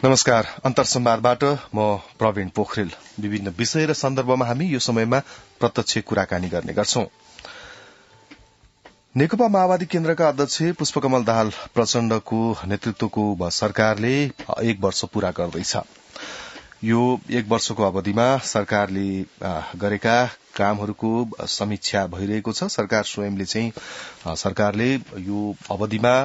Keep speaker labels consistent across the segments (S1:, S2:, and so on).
S1: नमस्कार। अन्तरसंवादबाट म प्रवीण पोखरेल। विभिन्न विषय र सन्दर्भमा हामी यो समयमा प्रत्यक्ष कुराकानी गर्ने गर्छौं। नेकपा माओवादी केन्द्रका अध्यक्ष पुष्पकमल दाहाल प्रचण्डको नेतृत्वको सरकारले 1 वर्ष पूरा गर्दैछ। यो 1 वर्षको अवधिमा सरकारले गरेका कामहरूको समीक्षा भइरहेको छ। सरकार स्वयंले चाहिँ सरकारले यो अवधिमा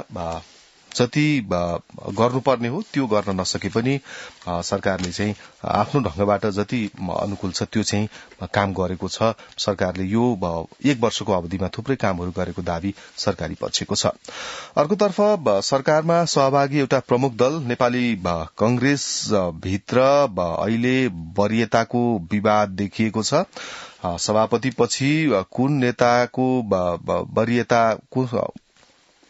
S1: जति गर्नुपर्ने हो त्यो गर्न नसके पनि सरकारले चाहिँ आफ्नो ढंगबाट जति अनुकूल छ त्यो चाहिँ काम गरेको छ। सरकारले यो 1 वर्षको अवधिमा थुप्रै कामहरू गरेको दावी सरकारी पक्षको छ। अर्कोतर्फ सरकारमा सहभागी एउटा प्रमुख दल नेपाली कांग्रेस भित्र अहिले वरियताको विवाद देखिएको छ। सभापति पछि कुन नेताको वरियता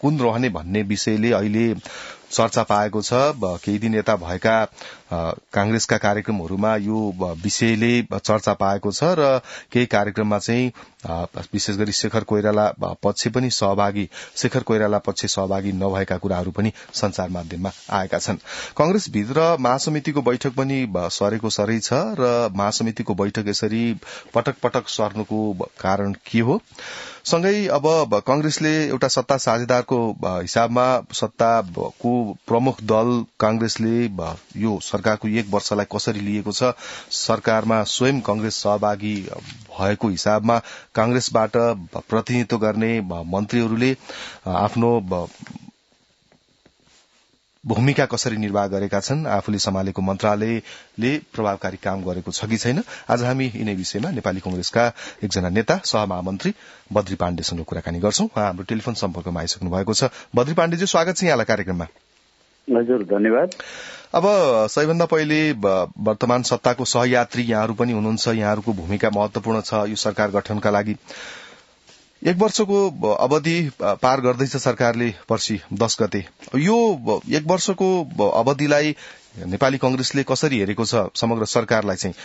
S1: कुन रहने भन्ने विषयले अहिले चर्चा पाएको छ। केही दिन यता भएका कांग्रेसका कार्यक्रमहरूमा यो विषयले चर्चा पाएको छ र केही कार्यक्रममा चाहिँ विशेष गरी शेखर कोइराला पक्ष सहभागी नभएका कुराहरू पनि संचार माध्यममा आएका छन्। कांग्रेस भित्र महासमितिको बैठक पनि सरेको सरै छ र महासमितिको बैठक यसरी पटक पटक सर्नुको कारण के हो? सँगै अब कांग्रेसले एउटा सत्ता साझेदारको हिसाबमा सत्ताको प्रमुख दल कांग्रेसले यो सरकारको 1 वर्षलाई कसरी लिएको छ? सरकारमा स्वयं कांग्रेस सहभागी भएको हिसाबमा कांग्रेसबाट प्रतिनिधित्व गर्ने मन्त्रीहरूले आफ्नो भूमिका कसरी निर्वाह गरेका छन्? आफूले सम्हालेको मन्त्रालयले प्रभावकारी काम गरेको छ कि छैन? आज हामी यिनै विषयमा नेपाली कांग्रेसका एकजना नेता सहमहामन्त्री बद्री पाण्डेसँग कुराकानी गर्छौं। उहाँ हाम्रो टेलिफोन सम्पर्कमा आइसक्नु भएको छ। बद्री पाण्डेजी, स्वागत छ यहाँलाई कार्यक्रममा।
S2: हजुर, धन्यवाद।
S1: अब सबैभन्दा पहिले वर्तमान सत्ताको सहयात्री यहाँहरू पनि हुनुहुन्छ। यहाँहरूको भूमिका महत्वपूर्ण छ यो सरकार गठनका लागि। 1 वर्षको अवधि पार गर्दैछ सरकारले पर्सि 10 गते। यो 1 वर्षको अवधिलाई नेपाली कांग्रेसले कसरी हेरेको छ समग्र सरकारलाई चाहिँ?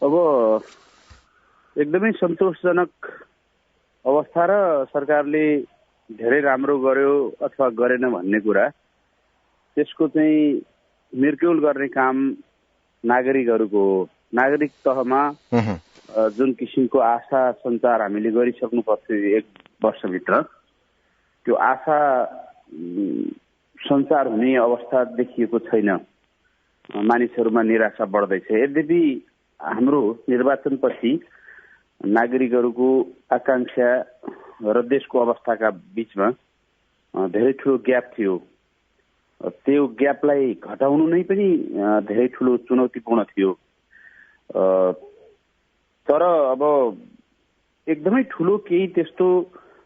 S2: अब एकदमै सन्तोषजनक अवस्था र सरकारले धेरै राम्रो गर्यो अथवा गरेन भन्ने कुरा त्यसको चाहिँ निर्क्युल गर्ने काम नागरिकहरूको हो। नागरिक तहमा जुन किसिमको आशा सञ्चार हामीले गरिसक्नु पर्थ्यो 1 वर्षभित्र, त्यो आशा सञ्चार हुने अवस्था देखिएको छैन। मानिसहरूमा निराशा बढ्दैछ। यद्यपि हाम्रो निर्वाचनपछि नागरिकहरूको आकांक्षा र देशको अवस्थाका बीचमा धेरै ठूलो ग्याप थियो। त्यो ग्यापलाई घटाउनु नै पनि धेरै ठूलो चुनौतीपूर्ण थियो। तर अब एकदमै ठूलो केही त्यस्तो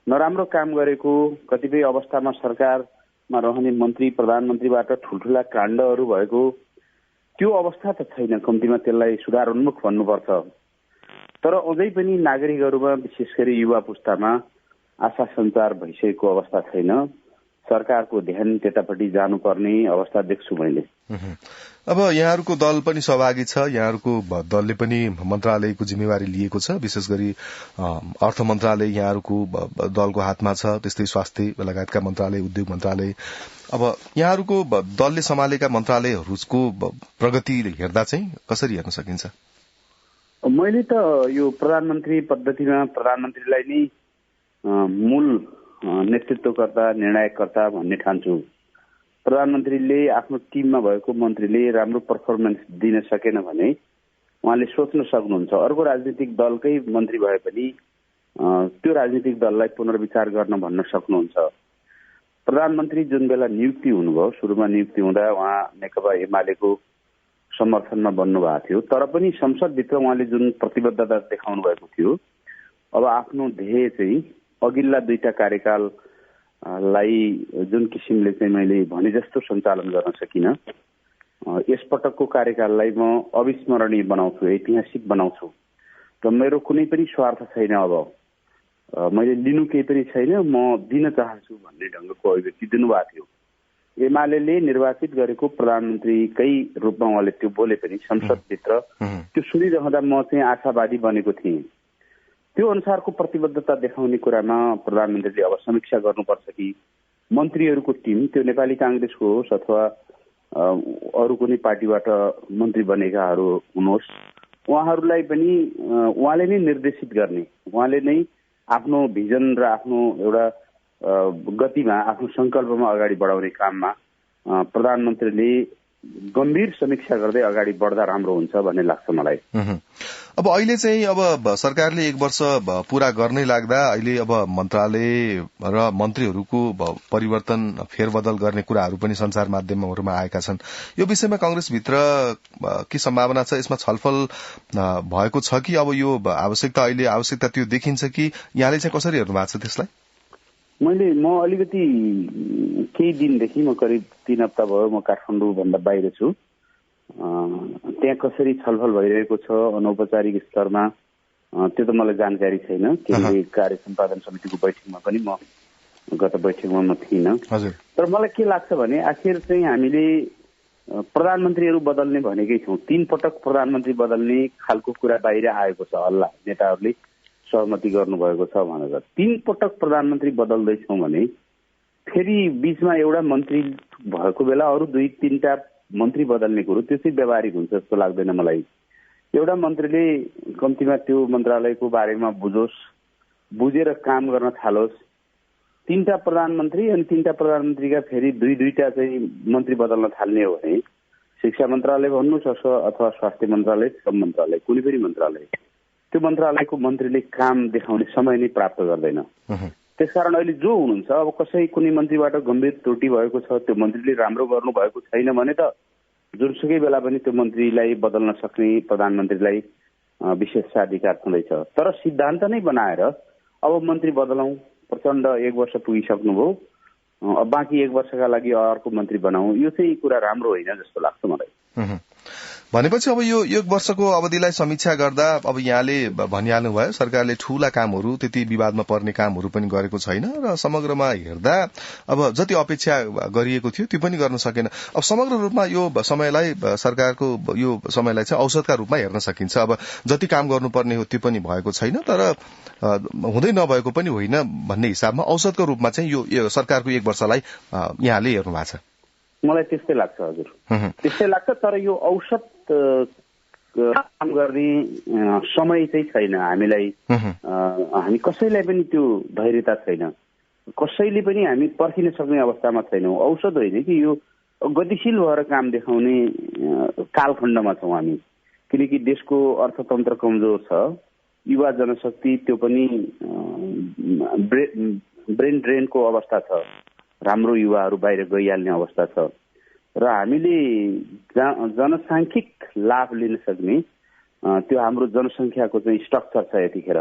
S2: नराम्रो काम गरेको कतिपय अवस्थामा सरकारमा रहने मन्त्री प्रधानमन्त्रीबाट ठूल्ठूला काण्डहरू भएको त्यो अवस्था त छैन। कम्तीमा त्यसलाई सुधारोन्मुख भन्नुपर्छ। तर अझै पनि नागरिकहरूमा विशेष गरी युवा पुस्तामा आशा सञ्चार भइसकेको अवस्था छैन। सरकारको ध्यान त्यतापट्टि जानुपर्ने अवस्था देख्छु मैले।
S1: अब यहाँहरूको दल पनि सहभागी छ। यहाँहरूको दलले पनि मन्त्रालयको जिम्मेवारी लिएको छ। विशेष गरी अर्थ मन्त्रालय यहाँहरूको दलको हातमा छ, त्यस्तै स्वास्थ्य लगायतका मन्त्रालय, उद्योग मन्त्रालय। अब यहाँहरूको दलले सम्हालेका मन्त्रालयहरूको प्रगति हेर्दा चाहिँ कसरी हेर्न सकिन्छ?
S2: मैले त यो प्रधानमन्त्री पद्धतिमा प्रधानमन्त्रीलाई नै मूल नेतृत्वकर्ता निर्णायककर्ता भन्ने ठान्छु। प्रधानमन्त्रीले आफ्नो टिममा भएको मन्त्रीले राम्रो पर्फर्मेन्स दिन सकेन भने उहाँले सोच्न सक्नुहुन्छ अर्को राजनीतिक दलकै मन्त्री भए पनि त्यो राजनीतिक दललाई पुनर्विचार गर्न भन्न सक्नुहुन्छ। प्रधानमन्त्री जुन बेला नियुक्ति हुनुभयो, सुरुमा नियुक्ति हुँदा उहाँ नेकपा एमालेको समर्थनमा बन्नु भएको थियो। तर पनि संसदभित्र उहाँले जुन प्रतिबद्धता देखाउनु भएको थियो, अब आफ्नो ध्येय चाहिँ अघिल्ला 2टा कार्यकाललाई जुन किसिमले चाहिँ मैले भने जस्तो सञ्चालन गर्न सकिनँ, यसपटकको कार्यकाललाई म अविस्मरणीय बनाउँछु, ऐतिहासिक बनाउँछु। र मेरो कुनै पनि स्वार्थ छैन। अब मैले लिनु केही पनि छैन, म दिन चाहन्छु भन्ने ढङ्गको अभिव्यक्ति दिनुभएको थियो। एमाले निर्वाचित गरेको प्रधानमन्त्रीकै रूपमा उहाँले त्यो बोले पनि संसदभित्र त्यो सुनिरहँदा म चाहिँ आशावादी बनेको थिएँ। त्यो अनुसारको प्रतिबद्धता देखाउने कुरामा प्रधानमन्त्रीले अब समीक्षा गर्नुपर्छ कि मन्त्रीहरूको टिम त्यो नेपाली कांग्रेसको होस् अथवा अरू कुनै पार्टीबाट मन्त्री बनेकाहरू हुनुहोस्, उहाँहरूलाई पनि उहाँले नै निर्देशित गर्ने, उहाँले नै आफ्नो भिजन र आफ्नो एउटा गतिमा, आफ्नो संकल्पमा अगाडि बढाउने काममा प्रधानमन्त्रीले गम्भीर समीक्षा गर्दै अगाडि बढ्दा राम्रो हुन्छ भन्ने लाग्छ मलाई।
S1: अब अहिले चाहिँ अब सरकारले 1 वर्ष पूरा गर्नै लाग्दा अहिले अब मन्त्रालय र मन्त्रीहरूको परिवर्तन फेरबदल गर्ने कुराहरू पनि संचार माध्यमहरूमा आएका छन्। यो विषयमा कांग्रेसभित्र के सम्भावना छ? यसमा छलफल भएको छ कि अब यो आवश्यकता त्यो देखिन्छ कि यहाँले चाहिँ कसरी हेर्नु भएको छ त्यसलाई?
S2: म अलिकति केही दिनदेखि, म करिब 3 हप्ता भयो म काठमाडौँ भन्दा बाहिर छु। त्यहाँ कसरी छलफल भइरहेको छ अनौपचारिक स्तरमा त्यो त मलाई जानकारी छैन। केन्द्रीय कार्य सम्पादन समितिको बैठकमा पनि म गत बैठकमा म थिइनँ। तर मलाई के लाग्छ भने आखिर चाहिँ हामीले प्रधानमन्त्रीहरू बदल्ने भनेकै छौँ। 3 पटक प्रधानमन्त्री बदल्ने खालको कुरा बाहिर आएको छ, हल्ला नेताहरूले सहमति गर्नुभएको छ भनेर। 3 पटक प्रधानमन्त्री बदल्दैछौँ भने फेरि बीचमा एउटा मन्त्री भएको बेला अरू 2-3टा मन्त्री बदल्ने कुरो त्यो चाहिँ व्यावहारिक हुन्छ जस्तो लाग्दैन मलाई। एउटा मन्त्रीले कम्तीमा त्यो मन्त्रालयको बारेमा बुझोस्, बुझेर काम गर्न थालोस्। 3टा प्रधानमन्त्री अनि 3टा प्रधानमन्त्रीका फेरि 2-2टा चाहिँ मन्त्री बदल्न थाल्ने हो भने शिक्षा मन्त्रालय भन्नुहोस् अथवा स्वास्थ्य मन्त्रालय, श्रम मन्त्रालय, कुनै पनि मन्त्रालय, त्यो मन्त्रालयको मन्त्रीले काम देखाउने समय नै प्राप्त गर्दैन। त्यसकारण अहिले जो हुनुहुन्छ, अब कुनै मन्त्रीबाट गम्भीर त्रुटि भएको छ, त्यो मन्त्रीले राम्रो गर्नु भएको छैन भने त जुनसुकै बेला पनि त्यो मन्त्रीलाई बदल्न सक्ने प्रधानमन्त्रीलाई विशेषाधिकार छँदैछ। तर सिद्धान्त नै बनाएर अब मन्त्री बदलौँ, प्रचण्ड 1 वर्ष पुगिसक्नुभयो, अब बाँकी 1 वर्षका लागि अर्को मन्त्री बनाऊ, यो चाहिँ कुरा राम्रो होइन जस्तो लाग्छ मलाई।
S1: भनेपछि अब यो 1 वर्षको अवधिलाई समीक्षा गर्दा अब यहाँले भनिहाल्नु भयो सरकारले ठूला कामहरू, त्यति विवादमा पर्ने कामहरू पनि गरेको छैन र समग्रमा हेर्दा अब जति अपेक्षा गरिएको थियो त्यो पनि गर्न सकेन। अब समग्र रूपमा यो समयलाई, सरकारको यो समयलाई चाहिँ औसतका रूपमा हेर्न सकिन्छ। अब जति काम गर्नुपर्ने हो त्यो पनि भएको छैन, तर हुँदै नभएको पनि होइन भन्ने हिसाबमा औसतको रूपमा चाहिँ यो सरकारको 1 वर्षलाई यहाँले हेर्नु भएको छ।
S2: मलाई त्यस्तै लाग्छ हजुर, त्यस्तै लाग्छ। तर यो औसत काम गर्ने समय चाहिँ छैन हामीलाई। हामी कसैलाई पनि त्यो धैर्यता छैन, कसैले पनि हामी पर्खिन सक्ने अवस्थामा छैनौँ। औसत होइन कि यो गतिशील भएर काम देखाउने कालखण्डमा छौँ हामी, किनकि देशको अर्थतन्त्र कमजोर छ, युवा जनशक्ति त्यो पनि ब्रेन ड्रेनको अवस्था छ, राम्रो युवाहरू बाहिर गइहाल्ने अवस्था छ र हामीले जनसाङ्ख्यिक लाभ लिन सक्ने त्यो हाम्रो जनसङ्ख्याको चाहिँ स्ट्रक्चर छ यतिखेर।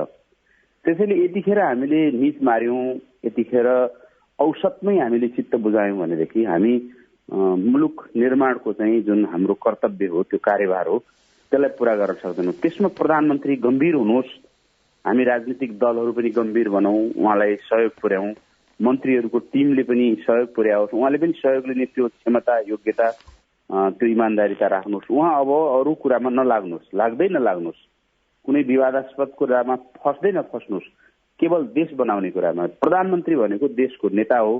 S2: त्यसैले यतिखेर हामीले निच मार्यौँ, यतिखेर औसतमै हामीले चित्त बुझायौँ भनेदेखि हामी मुलुक निर्माणको चाहिँ जुन हाम्रो कर्तव्य हो, त्यो कार्यभार हो, त्यसलाई पूरा गर्न सक्दैनौँ। त्यसमा प्रधानमन्त्री गम्भीर हुनुहोस्, हामी राजनीतिक दलहरू पनि गम्भीर बनाऊ, उहाँलाई सहयोग पुर्याउँ, मन्त्रीहरूको टिमले पनि सहयोग पुर्याओस्, उहाँले पनि सहयोग लिने त्यो क्षमता, योग्यता, त्यो इमान्दारिता राख्नुहोस्। उहाँ अब अरू कुरामा नलाग्नुहोस्, लाग्दै नलाग्नुहोस्, कुनै विवादास्पद कुरामा फस्दै नफस्नुहोस्, केवल देश बनाउने कुरामा। प्रधानमन्त्री भनेको देशको नेता हो,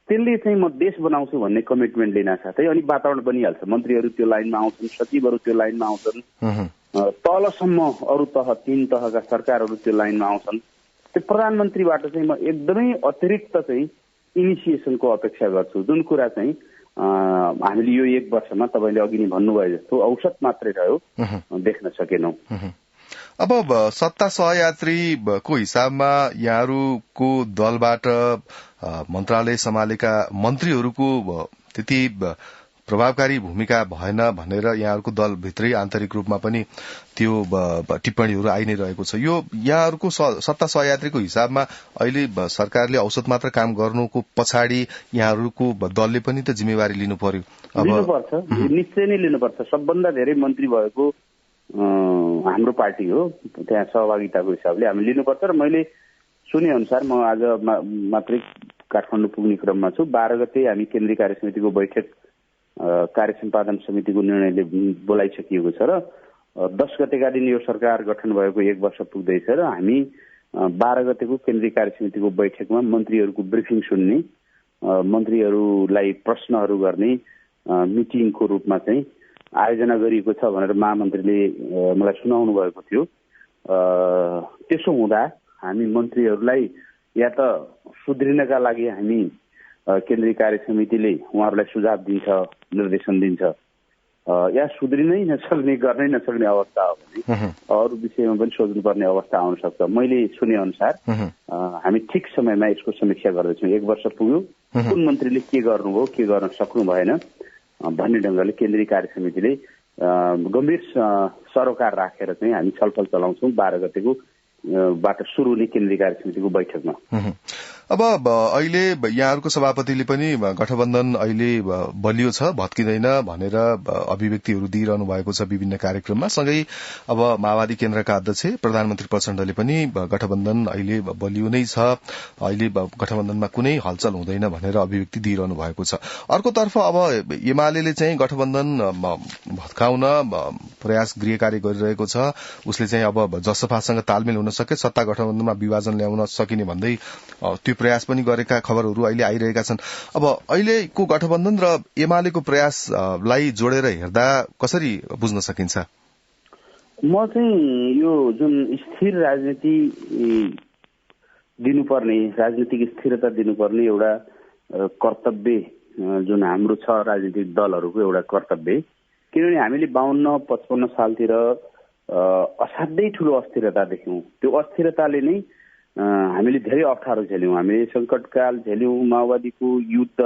S2: त्यसले चाहिँ म देश बनाउँछु भन्ने कमिटमेन्ट लिन साथै अनि वातावरण बनिहाल्छ। मन्त्रीहरू त्यो लाइनमा आउँछन्, सचिवहरू त्यो लाइनमा आउँछन्, तलसम्म अरू तह 3 तहका सरकारहरू त्यो लाइनमा आउँछन्। त्यो प्रधानमन्त्रीबाट चाहिँ म एकदमै अतिरिक्त चाहिँ इनिसिएसनको अपेक्षा गर्छु, जुन कुरा चाहिँ हामीले यो 1 वर्षमा तपाईँले अघि नै भन्नुभयो जस्तो औसत मात्रै रह्यो, देख्न सकेनौँ।
S1: अब सत्ता सहयात्रीको हिसाबमा यहाँहरूको दलबाट मन्त्रालय सम्हालेका मन्त्रीहरूको त्यति प्रभावकारी भूमिका भएन भनेर यहाँहरूको दलभित्रै आन्तरिक रूपमा पनि त्यो टिप्पणीहरू आइ नै रहेको छ। यो यहाँहरूको सत्ता सहयात्रीको हिसाबमा अहिले सरकारले औसत मात्र काम गर्नुको पछाडि यहाँहरूको दलले पनि त जिम्मेवारी लिनु पर्यो।
S2: लिनुपर्छ, निश्चय नै लिनुपर्छ। सबभन्दा धेरै मन्त्री भएको हाम्रो पार्टी हो, त्यहाँ सहभागिताको हिसाबले हामी लिनुपर्छ। र मैले सुने अनुसार म आज मात्रै काठमाडौँ पुग्ने क्रममा छु। 12 गते हामी केन्द्रीय कार्य समितिको बैठक कार्य सम्पादन समितिको निर्णयले बोलाइसकिएको छ र 10 गतेका दिन यो सरकार गठन भएको 1 वर्ष पुग्दैछ र हामी 12 गतेको केन्द्रीय कार्य समितिको बैठकमा मन्त्रीहरूको ब्रिफिङ सुन्ने, मन्त्रीहरूलाई प्रश्नहरू गर्ने मिटिङको रूपमा चाहिँ आयोजना गरिएको छ भनेर महामन्त्रीले मलाई सुनाउनु भएको थियो। त्यसो हुँदा हामी मन्त्रीहरूलाई या त सुध्रिनका लागि हामी केन्द्रीय कार्य समितिले उहाँहरूलाई सुझाव दिन्छ, निर्देशन दिन्छ, या सुध्रिनै नसक्ने गर्नै नसक्ने अवस्था हो भने अरू विषयमा पनि सोच्नुपर्ने अवस्था आउन सक्छ। मैले सुने अनुसार हामी ठिक समयमा यसको समीक्षा गर्दैछौँ। 1 वर्ष पुग्यो, कुन मन्त्रीले के गर्नुभयो, के गर्न सक्नु भएन भन्ने ढङ्गले केन्द्रीय कार्य समितिले गम्भीर सरोकार राखेर चाहिँ हामी छलफल चलाउँछौँ 12 गतेको बाट सुरु हुने केन्द्रीय कार्य समितिको बैठकमा।
S1: अब अहिले यहाँहरूको सभापतिले पनि गठबन्धन अहिले बलियो छ, भत्किँदैन भनेर अभिव्यक्तिहरू दिइरहनु भएको छ विभिन्न कार्यक्रममा। सँगै अब माओवादी केन्द्रका अध्यक्ष प्रधानमन्त्री प्रचण्डले पनि गठबन्धन अहिले बलियो नै छ, अहिले गठबन्धनमा कुनै हलचल हुँदैन भनेर अभिव्यक्ति दिइरहनु भएको छ। अर्कोतर्फ अब एमाले चाहिँ गठबन्धन भत्काउन प्रयास गृहकार्य गरिरहेको छ। उसले चाहिँ अब जसपासँग तालमेल हुन सके सत्ता गठबन्धनमा विभाजन ल्याउन सकिने भन्दै त्यो प्रयास पनि गरेका खबरहरू अहिले आइरहेका छन्। अब अहिलेको गठबन्धन र एमालेको प्रयासलाई जोडेर हेर्दा कसरी बुझ्न सकिन्छ?
S2: म चाहिँ यो जुन स्थिर राजनीति दिनुपर्ने, राजनीतिक स्थिरता दिनुपर्ने एउटा कर्तव्य जुन हाम्रो छ राजनीतिक दलहरूको एउटा कर्तव्य, किनभने हामीले 52-55 सालतिर असाध्यै ठूलो अस्थिरता देख्यौं। त्यो अस्थिरताले नै हामीले धेरै अप्ठ्यारो झेल्यौं, हामीले संकटकाल झेल्यौं, माओवादीको युद्ध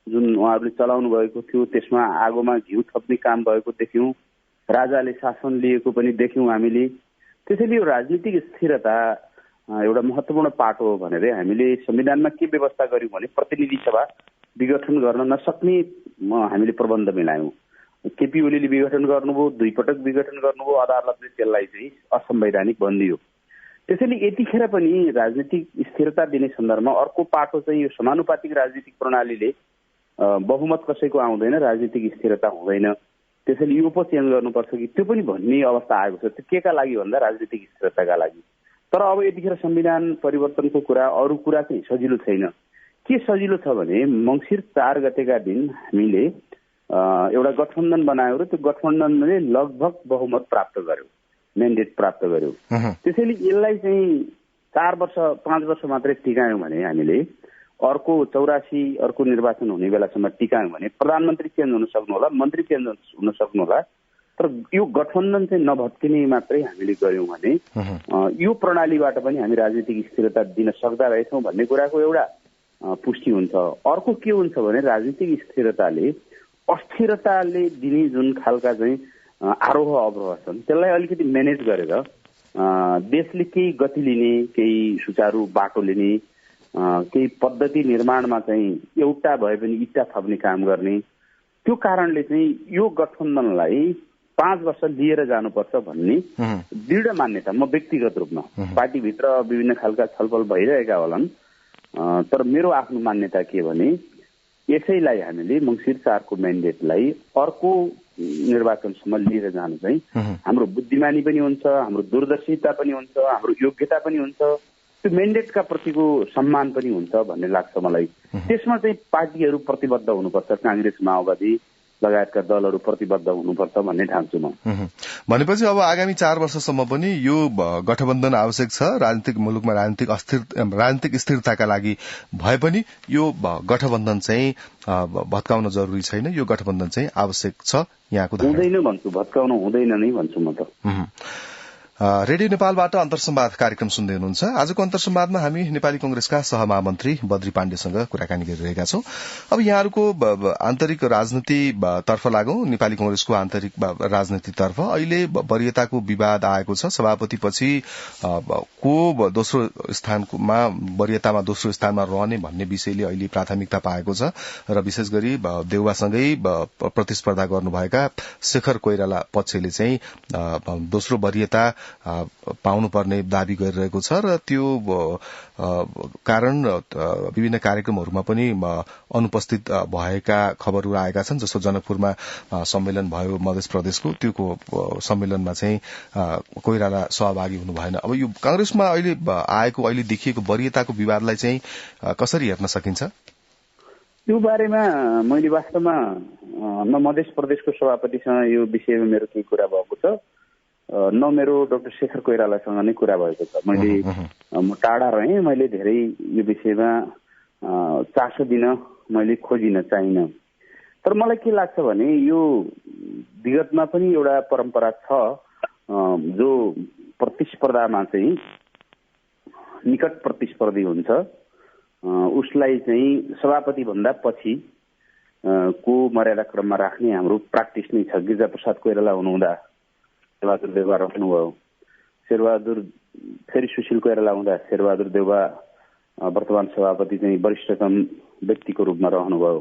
S2: जुन उहाँहरूले चलाउनु भएको थियो त्यसमा आगोमा घिउ थप्ने काम भएको देख्यौं, राजाले शासन लिएको पनि देख्यौं हामीले। त्यसैले यो राजनीतिक स्थिरता एउटा महत्वपूर्ण पाटो हो भनेर हामीले संविधानमा के व्यवस्था गर्यौं भने प्रतिनिधि सभा विघटन गर्न नसक्ने हामीले प्रबन्ध मिलायौं। केपी ओलीले विघटन गर्नुभयो, 2 पटक विघटन गर्नुभयो, अदालतले त्यसलाई चाहिँ असंवैधानिक भनिदियो। त्यसैले यतिखेर पनि राजनीतिक स्थिरता दिने सन्दर्भमा अर्को पाटो चाहिँ यो समानुपातिक राजनीतिक प्रणालीले बहुमत कसैको आउँदैन, राजनीतिक स्थिरता हुँदैन, त्यसैले यो पो चेन्ज गर्नुपर्छ कि त्यो पनि भन्ने अवस्था आएको छ। त्यो केका लागि भन्दा राजनीतिक स्थिरताका लागि। तर अब यतिखेर संविधान परिवर्तनको कुरा, अरू कुरा चाहिँ सजिलो छैन। के सजिलो छ भने मङ्सिर 4 गतेका दिन हामीले एउटा गठबन्धन बनायौँ र त्यो गठबन्धनले लगभग बहुमत प्राप्त गर्यो, म्यान्डेट प्राप्त गर्यो। त्यसैले यसलाई चाहिँ 4 वर्ष 5 वर्ष मात्रै टिकायौँ भने हामीले अर्को 84 अर्को निर्वाचन हुने बेलासम्म टिकायौँ भने प्रधानमन्त्री चेन्ज हुन सक्नु होला, मन्त्री चेन्ज हुन सक्नु होला, तर यो गठबन्धन चाहिँ नभत्किने मात्रै हामीले गर्यौँ भने यो प्रणालीबाट पनि हामी राजनीतिक स्थिरता दिन सक्दा रहेछौँ भन्ने कुराको एउटा पुष्टि हुन्छ। अर्को के हुन्छ भने राजनीतिक स्थिरताले अस्थिरताले दिने जुन खालका चाहिँ आरोह अवरोह छन् त्यसलाई अलिकति म्यानेज गरेर देशले केही गति लिने, केही सुचारू बाटो लिने, केही पद्धति निर्माणमा चाहिँ एउटा भए पनि इट्टा थप्ने काम गर्ने, त्यो कारणले चाहिँ यो गठबन्धनलाई 5 वर्ष लिएर जानुपर्छ भन्ने दृढ मान्यता म व्यक्तिगत रूपमा, पार्टीभित्र विभिन्न खालका छलफल भइरहेका होलान्, तर मेरो आफ्नो मान्यता के भने यसैलाई हामीले मङ्सिर 4 को म्यान्डेटलाई अर्को निर्वाचनसम्म लिएर जानु चाहिँ हाम्रो बुद्धिमानी पनि हुन्छ, हाम्रो दूरदर्शिता पनि हुन्छ, हाम्रो योग्यता पनि हुन्छ, त्यो म्यान्डेटका प्रतिको सम्मान पनि हुन्छ भन्ने लाग्छ मलाई। त्यसमा चाहिँ पार्टीहरू प्रतिबद्ध हुनुपर्छ, कांग्रेस माओवादी लगायतका दलहरू प्रतिबद्ध हुनुपर्छ भन्ने ठान्छु म।
S1: भनेपछि अब आगामी 4 वर्षसम्म पनि यो गठबन्धन आवश्यक छ, राजनीतिक मुलुकमा राजनीतिक स्थिरताका लागि भए पनि यो गठबन्धन चाहिँ भत्काउन जरुरी छैन, यो गठबन्धन चाहिँ आवश्यक छ यहाँको
S2: हुँदैन भन्छु, भत्काउन हुँदैन नै भन्छु म त।
S1: रेडियो नेपालबाट अन्तर्संवाद कार्यक्रम सुन्दै हुनुहुन्छ। आजको अन्तर्संवादमा हामी नेपाली कंग्रेसका सहमहामन्त्री बद्री पाण्डेसँग कुराकानी गरिरहेका छौं। अब यहाँहरूको आन्तरिक राजनीति तर्फ लागौं, नेपाली कंग्रेसको आन्तरिक राजनीतितर्फ अहिले वरियताको विवाद आएको छ। सभापति पछि को दोस्रो स्थानमा, वरियतामा दोस्रो स्थानमा रहने भन्ने विषयले अहिले प्राथमिकता पाएको छ र विशेष गरी देउवासँगै प्रतिस्पर्धा गर्नुभएका शेखर कोइराला पक्षले चाहिँ दोस्रो वरियता पाउनुपर्ने दावी गरिरहेको छ र त्यो कारण विभिन्न कार्यक्रमहरूमा पनि अनुपस्थित भएका खबरहरू आएका छन्। जस्तो जनकपुरमा सम्मेलन भयो मधेस प्रदेशको, त्यो सम्मेलनमा चाहिँ कोइराला सहभागी हुनु भएन। अब यो कांग्रेसमा अहिले आएको, अहिले देखिएको वरियताको विवादलाई चाहिँ कसरी हेर्न सकिन्छ?
S2: त्यो बारेमा मैले वास्तवमा न मध्य प्रदेशको सभापतिसँग यो विषयमा मेरो केही कुरा भएको छ, न मेरो डाक्टर शेखर कोइरालासँग नै कुरा भएको छ। म टाढा रहेँ, मैले धेरै यो विषयमा चासो दिन मैले खोजिन चाहिन। तर मलाई के लाग्छ भने यो विगतमा पनि एउटा परम्परा छ, जो प्रतिस्पर्धामा चाहिँ निकट प्रतिस्पर्धी हुन्छ उसलाई चाहिँ सभापति भन्दा पछि को मर्यादा क्रममा राख्ने हाम्रो प्र्याक्टिस नै छ। गिरिजा प्रसाद कोइराला हुनुहुँदा शेरबहादुर देउवा रहनुभयो, शेरबहादुर फेरि सुशील कोइराला हुँदा शेरबहादुर देउवा वर्तमान सभापति चाहिँ वरिष्ठतम व्यक्तिको रूपमा रहनुभयो।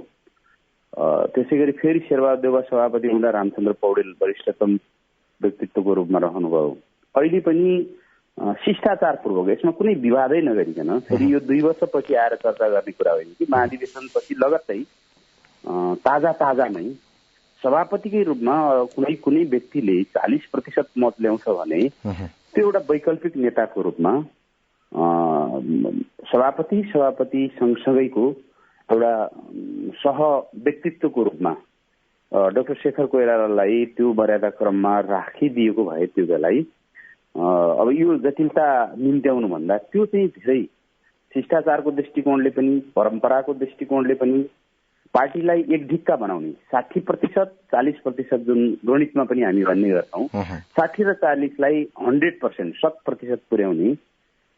S2: त्यसै गरी फेरि शेरबहादुर देउवा सभापति हुँदा रामचन्द्र पौडेल वरिष्ठतम व्यक्तित्वको रूपमा रहनुभयो। अहिले पनि शिष्टाचारपूर्वक यसमा कुनै विवादै नगरिकन फेरि यो 2 वर्षपछि आएर चर्चा गर्ने कुरा होइन कि महाधिवेशनपछि लगत्तै ताजामै सभापतिकै रूपमा कुनै व्यक्तिले 40% मत ल्याउँछ भने त्यो एउटा वैकल्पिक नेताको रूपमा सभापति सँगसँगैको एउटा सह व्यक्तित्वको रूपमा डाक्टर शेखर कोइरालालाई त्यो मर्यादा क्रममा राखिदिएको भए त्यो बेलाई अब यो जटिलता निम्त्याउनु भन्दा त्यो चाहिँ धेरै शिष्टाचारको दृष्टिकोणले पनि परम्पराको दृष्टिकोणले पनि पार्टीलाई एक ढिक्का बनाउने 60% 40% जुन गणितमा पनि हामी भन्ने गर्छौँ 60 र 40 लाई 100% 100% पुर्याउने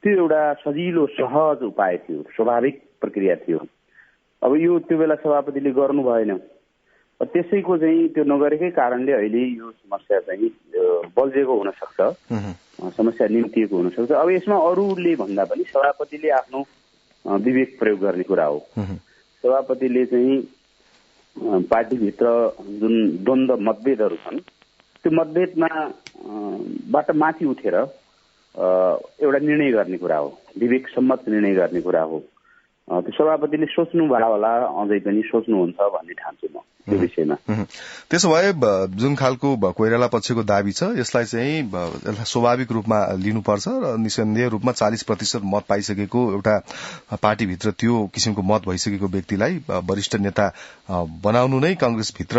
S2: त्यो एउटा सजिलो सहज उपाय थियो, स्वाभाविक प्रक्रिया थियो। अब यो त्यो बेला सभापतिले गर्नु भएन, त्यसैको चाहिँ त्यो नगरेकै कारणले अहिले यो समस्या चाहिँ बल्झेको हुन सक्छ, समस्या निम्तिएको हुन सक्छ। अब यसमा अरूले भन्दा पनि सभापतिले आफ्नो विवेक प्रयोग गर्ने कुरा हो। सभापतिले चाहिँ पार्टीभित्र जुन द्वन्द्व मतभेदहरू छन् त्यो मतभेदमा बाट माथि उठेर एउटा निर्णय गर्ने कुरा हो, विवेक सम्मत निर्णय गर्ने कुरा हो। त्यो सभापतिले सोच्नु भयो होला, अझै पनि सोच्नुहुन्छ भन्ने ठान्छु म त्यो विषयमा।
S1: त्यसो भए जुन खालको कोइराला पक्षको दाबी छ यसलाई चाहिँ स्वाभाविक रूपमा लिनुपर्छ र निसन्देह रूपमा 40% मत पाइसकेको एउटा पार्टीभित्र त्यो किसिमको मत भइसकेको व्यक्तिलाई वरिष्ठ नेता बनाउनु नै कांग्रेसभित्र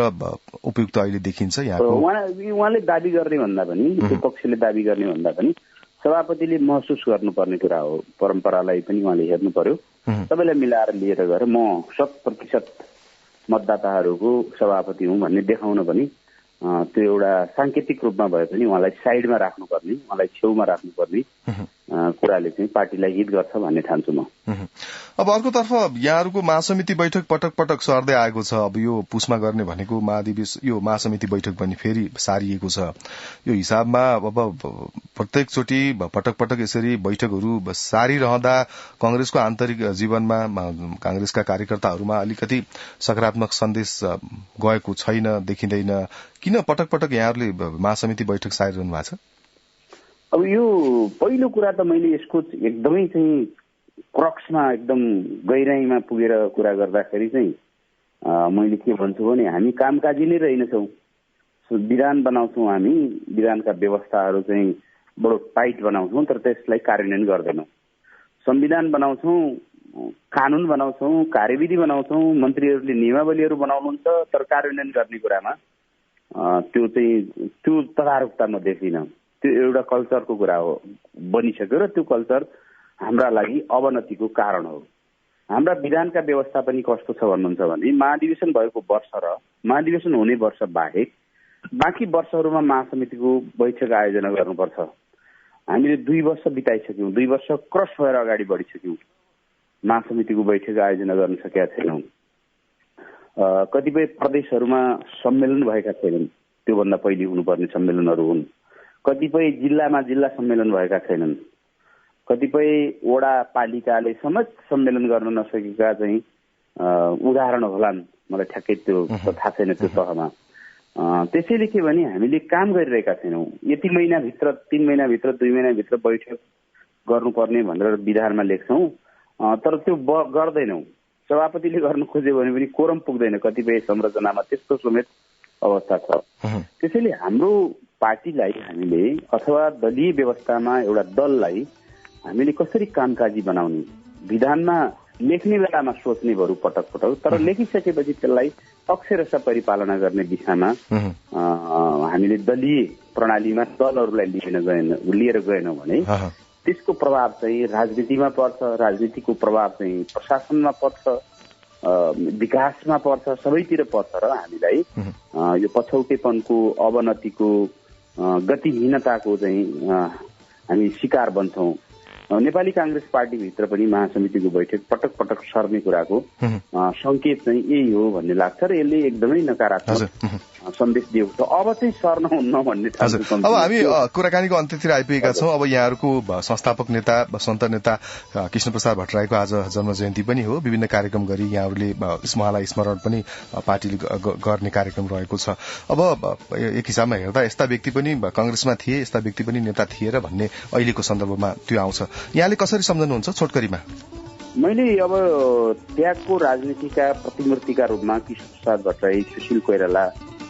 S1: उपयुक्त अहिले देखिन्छ।
S2: उहाँले दाबी गर्ने भन्दा पनि त्यो पक्षले दाबी गर्ने भन्दा पनि सभापतिले महसुस गर्नुपर्ने कुरा हो, परम्परालाई पनि उहाँले हेर्नु पर्यो। सबैलाई मिलाएर लिएर गएर म 100% मतदाताहरूको सभापति हुँ भन्ने देखाउन पनि त्यो एउटा सांकेतिक रूपमा भए पनि उहाँलाई साइडमा राख्नुपर्ने, उहाँलाई छेउमा राख्नुपर्ने कुराले चाहिँ पार्टीलाई हित गर्छ भन्ने ठान्छु म।
S1: अब अर्कोतर्फ यहाँहरूको महासमिति बैठक पटक पटक सर्दै आएको छ। अब यो पुसमा गर्ने भनेको यो महासमिति बैठक पनि फेरि सारिएको छ। यो हिसाबमा अब प्रत्येकचोटि पटक पटक यसरी बैठकहरू सारिरहँदा कांग्रेसको आन्तरिक जीवनमा कांग्रेसका कार्यकर्ताहरूमा अलिकति सकारात्मक सन्देश गएको छैन, देखिँदैन। किन पटक पटक यहाँहरूले महासमिति बैठक सारिरहनु भएको छ?
S2: अब यो पहिलो कुरा त मैले यसको एकदमै चाहिँ क्रक्समा एकदम गहिराईमा पुगेर कुरा गर्दाखेरि चाहिँ मैले के भन्छु भने हामी कामकाजी नै रहेनछौँ। विधान बनाउँछौँ, हामी विधानका व्यवस्थाहरू चाहिँ बडो टाइट बनाउँछौँ तर त्यसलाई कार्यान्वयन गर्दैनौँ। संविधान बनाउँछौँ, कानून बनाउँछौँ, कार्यविधि बनाउँछौँ, मन्त्रीहरूले नियमावलीहरू बनाउनुहुन्छ तर कार्यान्वयन गर्ने कुरामा त्यो तदारुकता म देख्दिनँ। त्यो एउटा कल्चरको कुरा हो, बनिसक्यो र त्यो कल्चर हाम्रा लागि अवनतिको कारण हो। हाम्रा विधानका व्यवस्था पनि कस्तो छ भन्नुहुन्छ भने महाधिवेशन भएको वर्ष र महाधिवेशन हुने वर्ष बाहेक बाँकी वर्षहरूमा महासमितिको बैठक आयोजना गर्नुपर्छ। हामीले 2 वर्ष बिताइसक्यौँ, 2 वर्ष क्रस भएर अगाडि बढिसक्यौँ, महासमितिको बैठक आयोजना गर्न सकेका छैनौँ। कतिपय प्रदेशहरूमा सम्मेलन भएका छैनन्, त्योभन्दा पहिले हुनुपर्ने सम्मेलनहरू हुन्। कतिपय जिल्लामा जिल्ला सम्मेलन भएका छैनन्। कतिपय वडा पालिकाले समेत सम्मेलन गर्न नसकेका चाहिँ उदाहरण होलान्, मलाई ठ्याक्कै त्यो थाहा छैन त्यो तहमा। त्यसैले के भने हामीले काम गरिरहेका छैनौँ। यति महिनाभित्र 3 महिनाभित्र 2 महिनाभित्र बैठक गर्नुपर्ने भनेर विधानमा लेख्छौँ तर त्यो गर्दैनौँ। सभापतिले गर्न खोज्यो भने पनि कोरम पुग्दैन, कतिपय संरचनामा त्यस्तो समेत अवस्था छ। त्यसैले हाम्रो पार्टीलाई हामीले अथवा दलीय व्यवस्थामा एउटा दललाई हामीले कसरी कामकाजी बनाउने, विधानमा लेख्ने बेलामा सोच्ने बरु पटक पटक, तर लेखिसकेपछि त्यसलाई अक्षरशः परिपालना गर्ने दिशामा हामीले दलीय प्रणालीमा दलहरूलाई लिएर गएनौँ भने त्यसको प्रभाव चाहिँ राजनीतिमा पर्छ, राजनीतिको प्रभाव चाहिँ प्रशासनमा पर्छ, विकासमा पर्छ, सबैतिर पर्छ र हामीलाई यो पछौटेपनको, अवनतिको, गतिहीनताको चाहिँ हामी शिकार बन्छौँ। नेपाली कांग्रेस पार्टीभित्र पनि महासमितिको बैठक पटक पटक सर्ने कुराको संकेत चाहिँ यही हो भन्ने लाग्छ र यसले एकदमै नकारात्मक सन्देश दिएको छ। अब चाहिँ सर्न हुन्न भन्ने ठाउँको।
S1: अब हामी कुराकानीको अन्त्यतिर आइपुगेका छौँ। अब यहाँहरूको संस्थापक नेता सन्त नेता कृष्णप्रसाद भट्टराईको आज जन्म जयन्ती पनि हो। विभिन्न कार्यक्रम गरी यहाँहरूले उहाँलाई स्मरण पनि पार्टीले गर्ने कार्यक्रम रहेको छ। अब एक हिसाबमा हेर्दा यस्ता व्यक्ति पनि कांग्रेसमा थिए, यस्ता व्यक्ति पनि नेता थिए र भन्ने अहिलेको सन्दर्भमा त्यो आउँछ। यहाँले कसरी सम्झनुहुन्छ छोटकरीमा?
S2: मैले अब त्यागको राजनीतिका प्रतिमूर्तिका रूपमा कृष्णप्रसाद भट्टराई, सुशील कोइराला,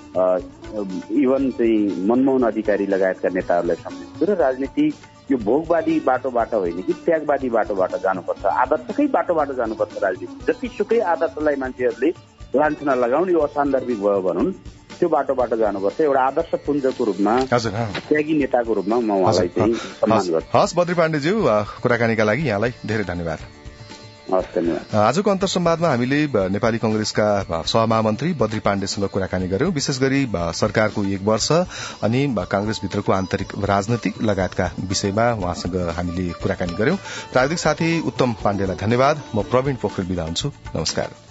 S2: इभन चाहिँ मनमोहन अधिकारी लगायतका नेताहरूलाई सम्झिन्छु र राजनीति यो भोगवादी बाटोबाट होइन कि त्यागवादी बाटोबाट जानुपर्छ, आदर्शकै बाटोबाट जानुपर्छ। राजनीति जतिसुकै आदर्शलाई मान्छेहरूले लान्छना लगाउन्, यो असान्दर्भिक भयो भनौँ, त्यो बाटोबाट जानुपर्छ। एउटा आदर्श पुञ्जको रूपमा, त्यागी नेताको रूपमा म उहाँलाई चाहिँ सम्मान गर्छु।
S1: हस् बद्री पाण्डेज्यू, कुराकानीका लागि यहाँलाई धेरै धन्यवाद। आजको अन्तर्संवादमा हामीले नेपाली कंग्रेसका सहमहामन्त्री बद्री पाण्डेसँग कुराकानी गर्यौं। विशेष गरी सरकारको 1 वर्ष अनि कांग्रेसभित्रको आन्तरिक राजनीतिक लगायतका विषयमा उहाँसँग हामीले कुराकानी गर्यौं। प्राविधिक साथी उत्तम पाण्डेलाई धन्यवाद। म प्रवीण पोखरेल बिदा हुन्छु। नमस्कार।